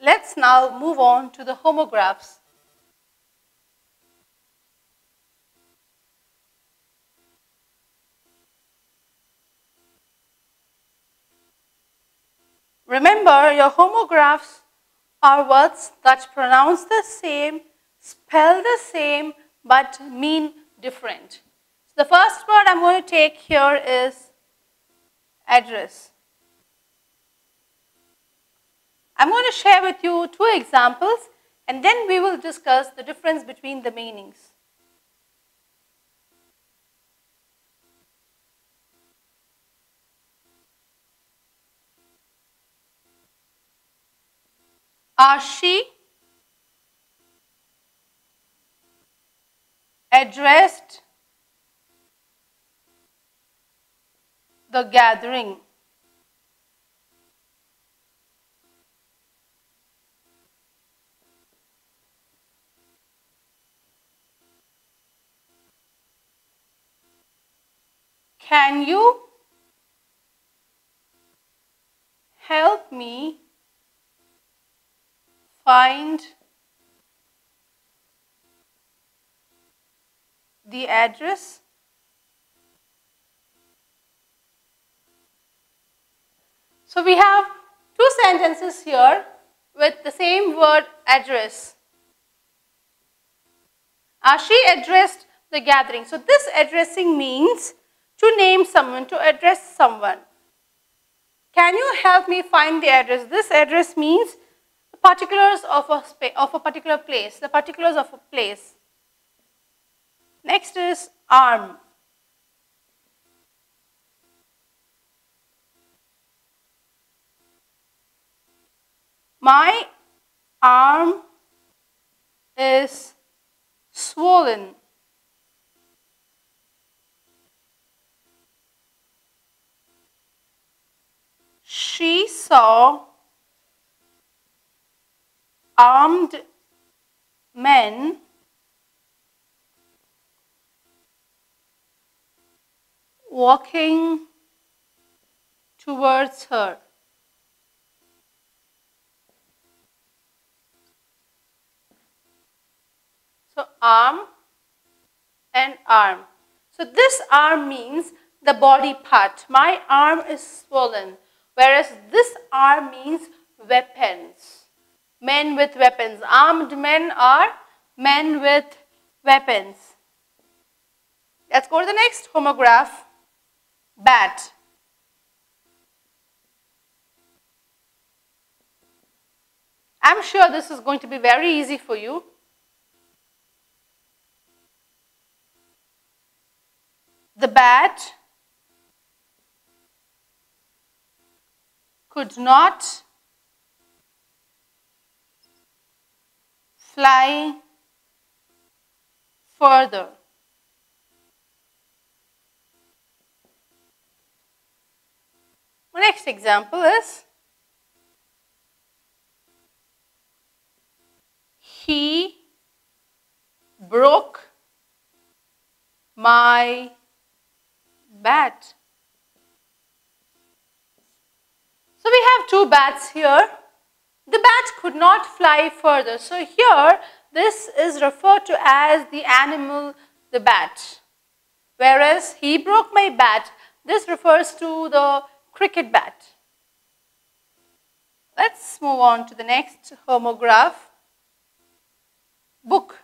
let's now move on to the homographs. Remember, your homographs are words that pronounce the same, spell the same, but mean different. So the first word I'm going to take here is address. I'm going to share with you two examples and then we will discuss the difference between the meanings. Ashi addressed the gathering. Can you help me find the address? So we have two sentences here with the same word address. Ashi addressed the gathering. So this addressing means to name someone, to address someone. Can you help me find the address? This address means the particulars of a particular place, the particulars of a place. Next is arm. My arm is swollen. She saw armed men walking towards her. So arm and arm. So this arm means the body part. My arm is swollen. Whereas this arm means weapons. Men with weapons. Armed men are men with weapons. Let's go to the next homograph. Bat. I'm sure this is going to be very easy for you. The bat could not fly further. My next example is he broke my bat. So we have two bats here. The bat could not fly further. So here this is referred to as the animal, the bat. Whereas he broke my bat, this refers to the cricket bat. Let's move on to the next homograph. Book.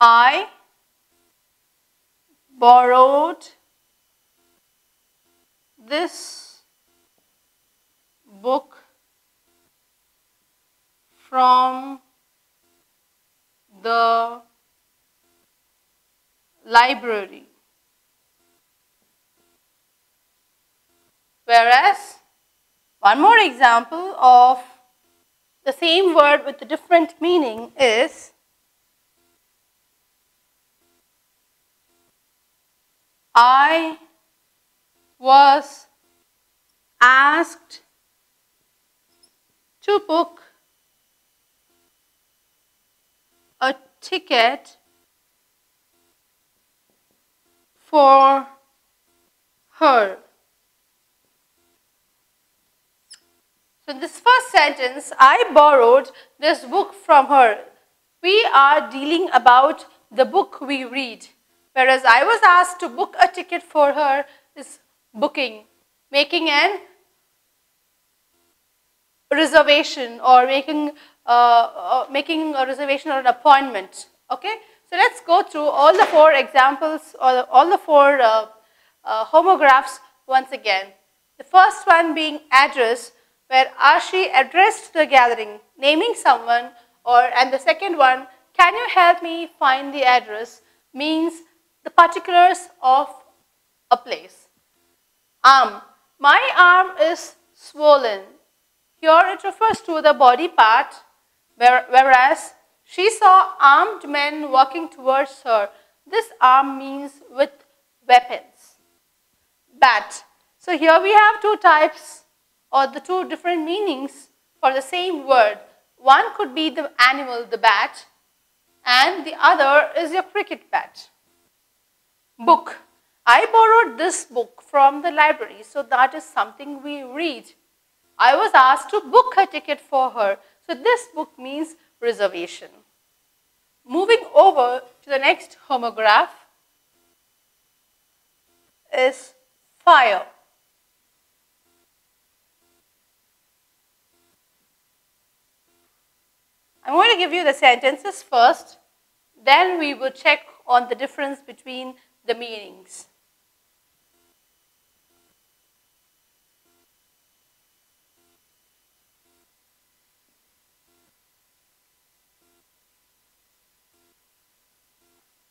I borrowed this book from the library. Whereas, one more example of the same word with a different meaning is I was asked to book a ticket for her. So in this first sentence, I borrowed this book from her. We are dealing about the book we read. Whereas I was asked to book a ticket for her is booking, making an reservation or making a reservation or an appointment. Okay, so let's go through all the four examples or all the four homographs once again. The first one being address, where Ashi addressed the gathering, naming someone, and the second one, can you help me find the address, means the particulars of a place. Arm, my arm is swollen. Here it refers to the body part, whereas she saw armed men walking towards her. This arm means with weapons. Bat. So here we have two types or the two different meanings for the same word. One could be the animal, the bat, and the other is your cricket bat. Book. I borrowed this book from the library, so that is something we read. I was asked to book a ticket for her. So this book means reservation. Moving over to the next homograph is fire. I'm going to give you the sentences first, then we will check on the difference between the meanings.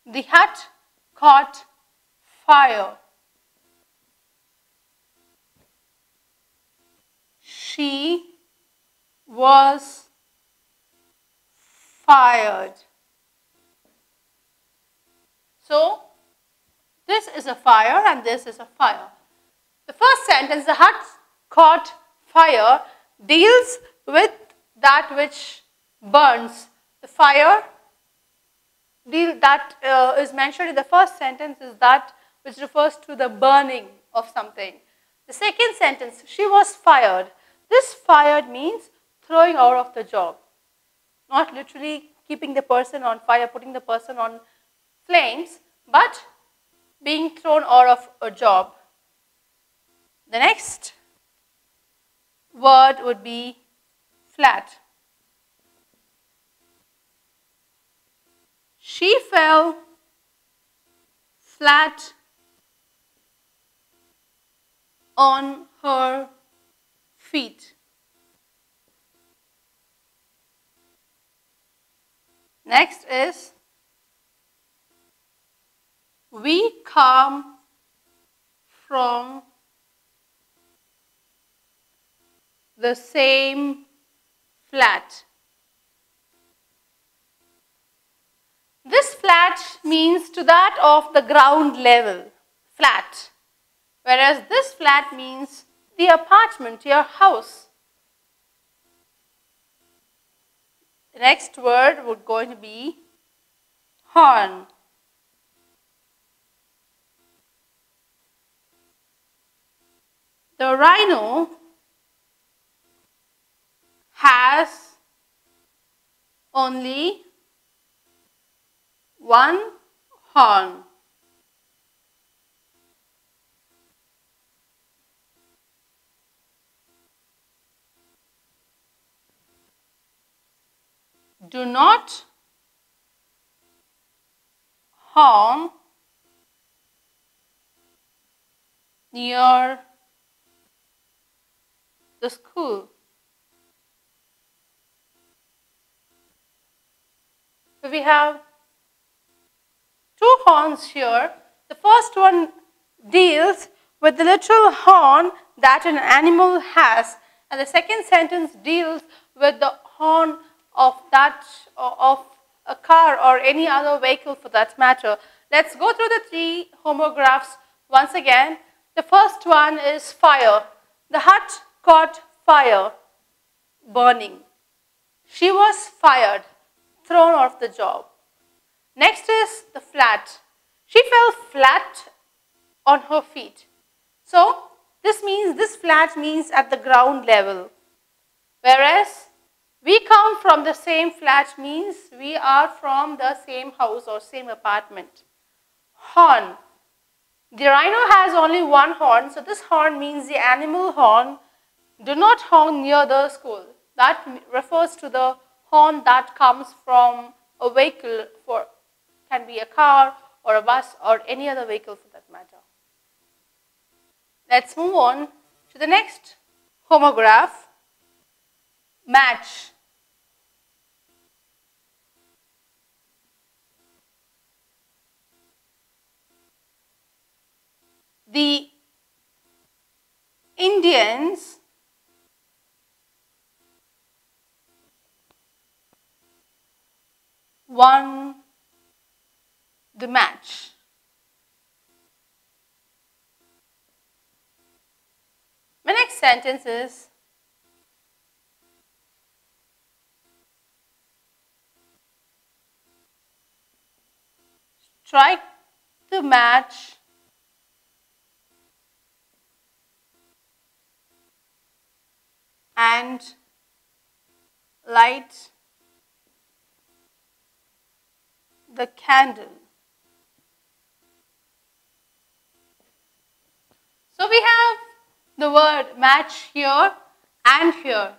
The hut caught fire. She was fired. So, this is a fire and this is a fire. The first sentence, the hut caught fire, deals with that which burns. The fire that is mentioned in the first sentence is that which refers to the burning of something. The second sentence, she was fired. This fired means throwing out of the job. Not literally keeping the person on fire, putting the person on flames, but being thrown out of a job. The next word would be flat. She fell flat on her feet. Next is we come from the same flat. This flat means to that of the ground level, flat, whereas this flat means the apartment, your house. The next word would going to be horn. The rhino has only one horn. Do not horn near the school. So we have two horns here. The first one deals with the literal horn that an animal has, and the second sentence deals with the horn of a car or any other vehicle for that matter. Let's go through the three homographs once again. The first one is fire. The hut caught fire, burning. She was fired, thrown off the job. Next is the flat. She fell flat on her feet. So this means, this flat means at the ground level. Whereas we come from the same flat means we are from the same house or same apartment. Horn. The rhino has only one horn, so this horn means the animal horn. Do not honk near the school. That refers to the horn that comes from a vehicle, can be a car or a bus or any other vehicle for that matter. Let's move on to the next homograph. Match. The Indians won the match. My next sentence is, strike the match and light the candle. So we have the word match here and here.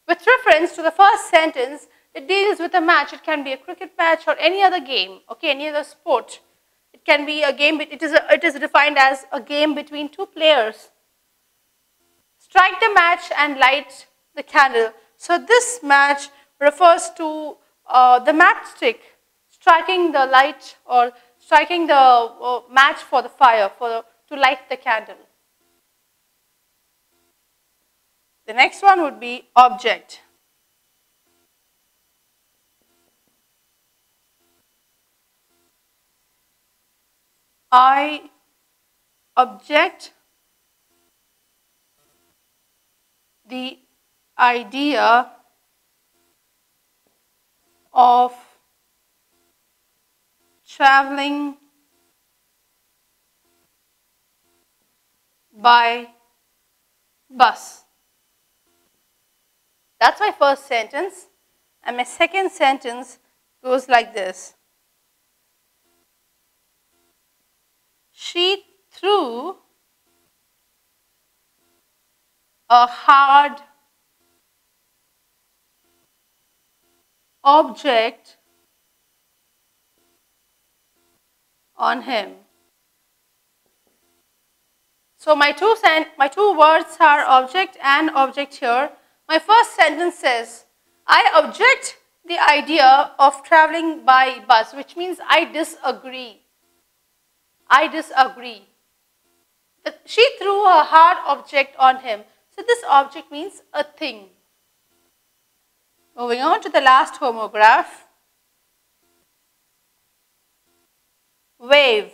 With reference to the first sentence, it deals with a match. It can be a cricket match or any other game, okay, any other sport. It can be a game, it is defined as a game between two players. Strike the match and light the candle. So this match refers to the matchstick striking the light or striking the match for the fire, to light the candle. The next one would be object. I object the idea of traveling by bus. That's my first sentence, and my second sentence goes like this. She threw a hard object on him. So my two words are object and object here. My first sentence says, I object the idea of traveling by bus, which means I disagree. I disagree. She threw a hard object on him. So this object means a thing. Moving on to the last homograph. Wave.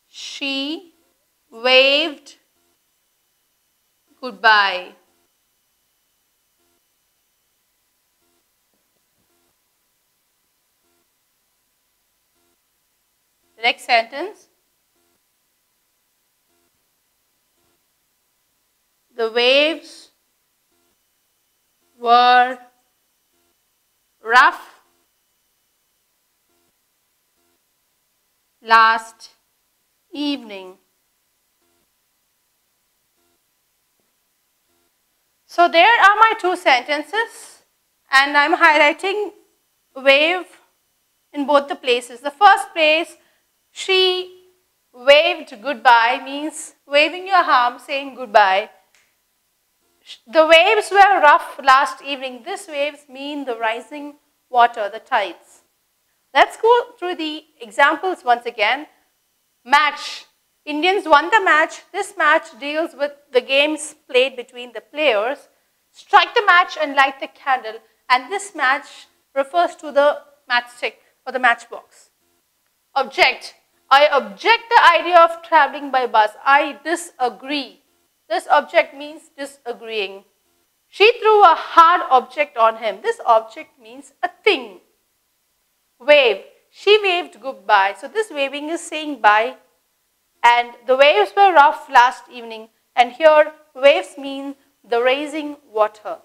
She waved goodbye. The next sentence. The waves were rough last evening. So there are my two sentences, and I am highlighting wave in both the places. The first place, she waved goodbye, means waving your arm, saying goodbye. The waves were rough last evening. These waves mean the rising water, the tides. Let's go through the examples once again. Match. Indians won the match. This match deals with the games played between the players. Strike the match and light the candle. And this match refers to the matchstick or the matchbox. Object. I object the idea of traveling by bus. I disagree. This object means disagreeing. She threw a hard object on him. This object means a thing. Wave. She waved goodbye. So this waving is saying bye. And the waves were rough last evening. And here waves mean the rising water.